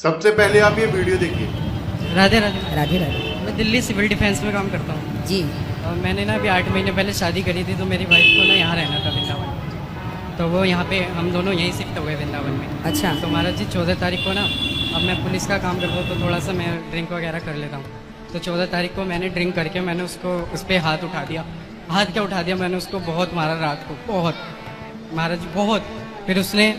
सबसे पहले आप ये वीडियो देखिए। राधे राधे। राधे राधे। मैं दिल्ली सिविल डिफेंस में काम करता हूँ जी। और मैंने ना अभी 8 महीने पहले शादी करी थी, तो मेरी वाइफ को ना यहाँ रहना था वृंदावन, तो वो यहाँ पे हम दोनों यहीं शिफ्ट हो गए वृंदावन में। अच्छा। तो महाराज जी 14 तारीख को ना, अब मैं पुलिस का काम करता हूँ तो थोड़ा सा मैं ड्रिंक वगैरह कर लेता हूँ। तो 14 तारीख को मैंने ड्रिंक करके मैंने उसको उस पर हाथ उठा दिया। हाथ क्या उठा दिया, मैंने उसको बहुत मारा रात को, बहुत महाराज जी बहुत। फिर उसने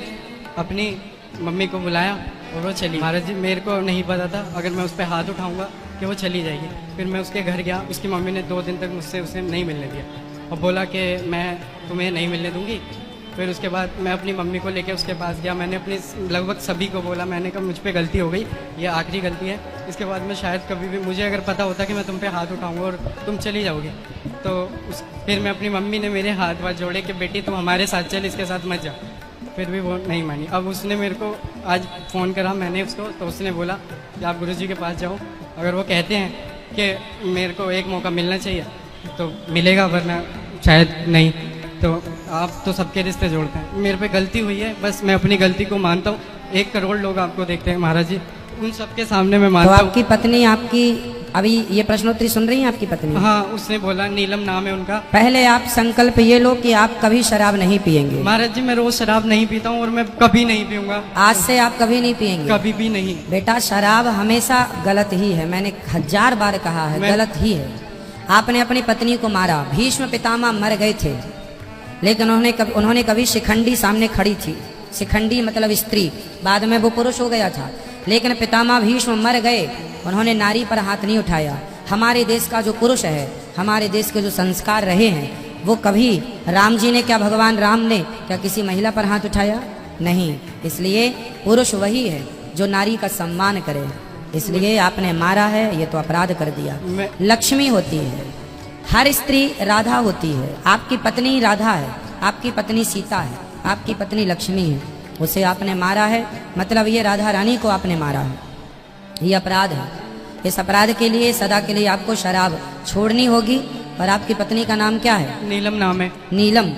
अपनी मम्मी को बुलाया और वो चली। महाराज जी मेरे को नहीं पता था अगर मैं उस पर हाथ उठाऊंगा कि वो चली जाएगी। फिर मैं उसके घर गया, उसकी मम्मी ने 2 दिन तक मुझसे उसे नहीं मिलने दिया और बोला कि मैं तुम्हें नहीं मिलने दूंगी। फिर उसके बाद मैं अपनी मम्मी को लेकर उसके पास गया। मैंने अपने लगभग सभी को बोला, मैंने कहा मुझ पे गलती हो गई, ये आखिरी गलती है, इसके बाद मैं शायद कभी भी, मुझे अगर पता होता कि मैं तुम पे हाथ उठाऊंगा और तुम चली जाओगी तो फिर मैं अपनी मम्मी ने मेरे हाथ वाथ जोड़े कि बेटी तुम हमारे साथ चल, इसके साथ मत जा। फिर भी वो नहीं मानी। अब उसने मेरे को आज फ़ोन करा मैंने उसको, तो उसने बोला कि आप गुरुजी के पास जाओ, अगर वो कहते हैं कि मेरे को एक मौका मिलना चाहिए तो मिलेगा, वरना शायद नहीं। तो आप तो सबके रिश्ते जोड़ते हैं, मेरे पे गलती हुई है, बस मैं अपनी गलती को मानता हूँ। 1 करोड़ लोग आपको देखते हैं महाराज जी, उन सबके सामने मैं तो मानता हूँ। आपकी पत्नी आपकी अभी ये प्रश्नोत्तरी सुन रही हैं आपकी पत्नी? हाँ, उसने बोला, नीलम नाम है उनका। पहले आप संकल्प ये लो कि आप कभी शराब नहीं पिएंगे। महाराज जी मैं रोज शराब नहीं पीता हूँ और मैं कभी नहीं पीऊंगा। आज से आप कभी नहीं पिएंगे? कभी भी नहीं। बेटा शराब हमेशा गलत ही है, मैंने 1000 बार कहा है, गलत ही है। आपने अपनी पत्नी को मारा, भीष्म पितामह मर गए थे, लेकिन उन्होंने कभी शिखंडी सामने खड़ी थी। शिखंडी मतलब स्त्री, बाद में वो पुरुष हो गया था, लेकिन पितामह भीष्म मर गए, उन्होंने नारी पर हाथ नहीं उठाया। हमारे देश का जो पुरुष है, हमारे देश के जो संस्कार रहे हैं, वो कभी राम जी ने क्या, भगवान राम ने क्या किसी महिला पर हाथ उठाया? नहीं। इसलिए पुरुष वही है जो नारी का सम्मान करे। इसलिए आपने मारा है, ये तो अपराध कर दिया। लक्ष्मी होती है, हर स्त्री राधा होती है। आपकी पत्नी राधा है, आपकी पत्नी सीता है, आपकी पत्नी लक्ष्मी है। उसे आपने मारा है, मतलब ये राधा रानी को आपने मारा है, ये अपराध है। इस अपराध के लिए सदा के लिए आपको शराब छोड़नी होगी। और आपकी पत्नी का नाम क्या है? नीलम नाम है। नीलम।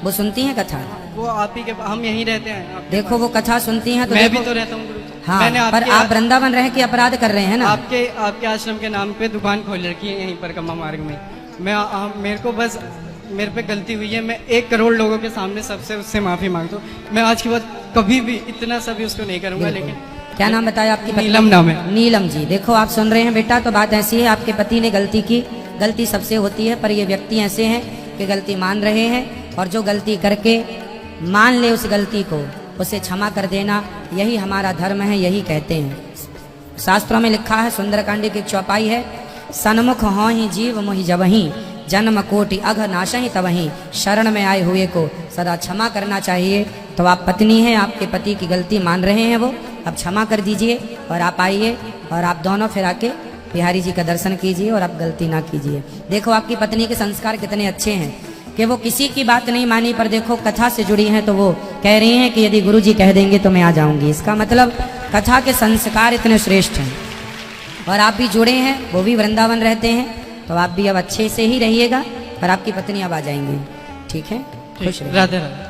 वो सुनती हैं कथा? वो आप ही के, हम यहीं रहते हैं। देखो वो कथा सुनती हैं तो मैं देखो, भी तो रहता हूँ गुरुजी। हाँ, मैंने पर आप वृंदावन रह के अपराध कर रहे हैं ना। आपके आश्रम के नाम पे दुकान खोल रखी है यहीं पर कम्मा मार्ग में। मेरे को बस मेरे पे गलती हुई है, मैं 1 करोड़ लोगों के सामने सबसे उससे माफी मांगता हूँ। मैं आज के बाद कभी भी इतना सा भी उसको नहीं करूंगा। लेकिन क्या नाम बताया आपकी पत्नी? नीलम नाम है। नीलम जी, देखो आप सुन रहे हैं बेटा, तो बात ऐसी है, आपके पति ने गलती की, गलती सबसे होती है, पर ये व्यक्ति ऐसे हैं कि गलती मान रहे हैं, और जो गलती करके मान ले उस गलती को, उसे क्षमा कर देना, यही हमारा धर्म है, यही कहते हैं। शास्त्रों में लिखा है, सुंदरकांड की एक चौपाई है, सन्मुख हों ही जीव मोहि जबहीं, जन्म कोटि अघ नाशहि तबहीं, शरण में आए हुए को सदा क्षमा करना चाहिए। तो आप पत्नी हैं, आपके पति की गलती मान रहे हैं, वो अब क्षमा कर दीजिए और आप आइए और आप दोनों फिर आके बिहारी जी का दर्शन कीजिए और आप गलती ना कीजिए। देखो आपकी पत्नी के संस्कार कितने अच्छे हैं कि वो किसी की बात नहीं मानी, पर देखो कथा से जुड़ी हैं तो वो कह रही हैं कि यदि गुरुजी कह देंगे तो मैं आ जाऊंगी। इसका मतलब कथा के संस्कार इतने श्रेष्ठ हैं। और आप भी जुड़े हैं, वो भी वृंदावन रहते हैं, तो आप भी अब अच्छे से ही रहिएगा और आपकी पत्नी अब आ जाएंगी। ठीक है, खुश रहिए। राधे राधे।